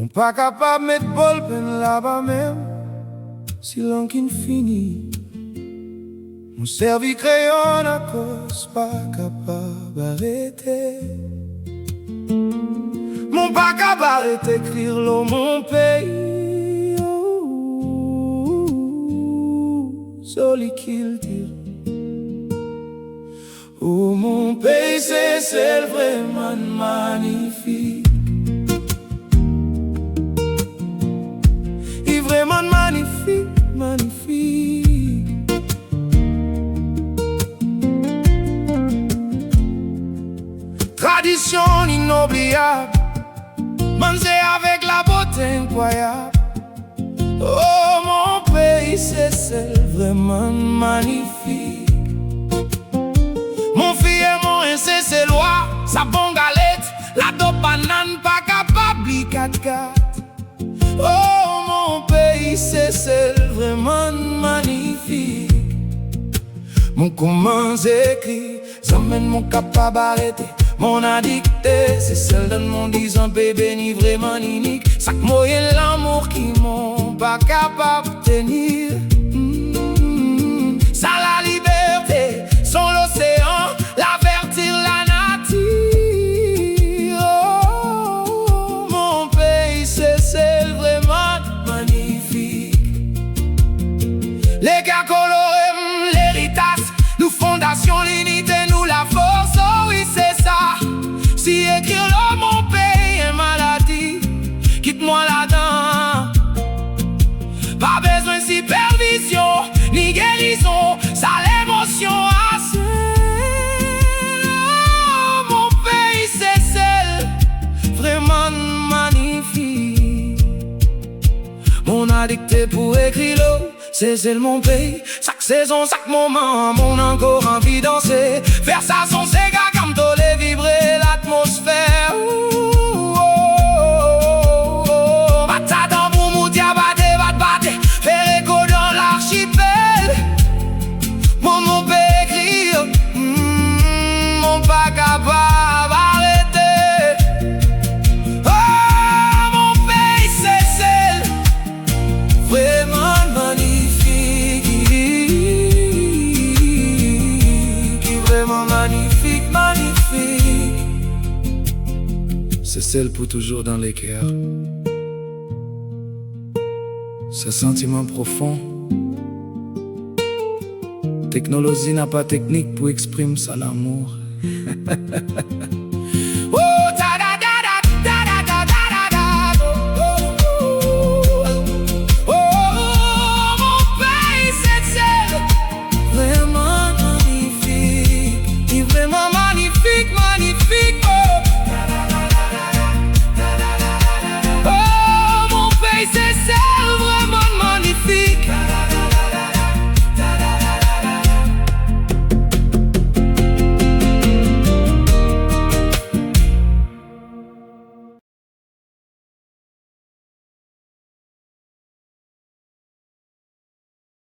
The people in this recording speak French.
On pas capable mettre bol pen là-bas même, si l'on qui fini. Mon servi crayon à cause pas capable d'arrêter. Mon pas capable d'arrêter écrire l'eau mon pays. Soli qu'il tire. Oh mon pays c'est vraiment magnifique. Il est vraiment magnifique, magnifique. Tradition inoubliable, manger avec la beauté incroyable. Oh mon pays c'est vraiment magnifique. Mon fils et mon c'est loi, sa bonne galette, la dope banane pas capable de 4-4. Oh mon pays c'est vraiment magnifique. Mon comment j'écris, j'emmène mon capable d'arrêter. Mon addicté, c'est celle de mon disant bébé ni vraiment unique. Chaque mot est l'amour qui m'ont pas capable de tenir. Ça la liberté, son l'océan, la vertir la nature. Oh, mon pays c'est vraiment magnifique. Les gars colorés, l'héritage, nous fondation, l'unité, nous la force. Oh oui c'est ça. Si écrire le mon pays est maladie, quitte-moi là-dedans. Pas besoin de supervision, ni guérison, ça l'émotion assez. Oh, mon pays c'est celle, vraiment magnifique. Mon addicté pour écrire l'eau, c'est celle mon pays. Chaque saison, chaque moment, mon encore envie de danser. Faire ça son Sega comme toller vibrer l'atmosphère. Bata dans Boumoudia, bate, faire écho dans l'archipel. Mon pays écrire, mon pas capable arrêter. Oh, mon pays c'est celle, vraiment magnifique. Vraiment magnifique, magnifique. C'est celle pour toujours dans les cœurs. Ce sentiment profond. Technologie n'a pas technique pour exprimer ça l'amour.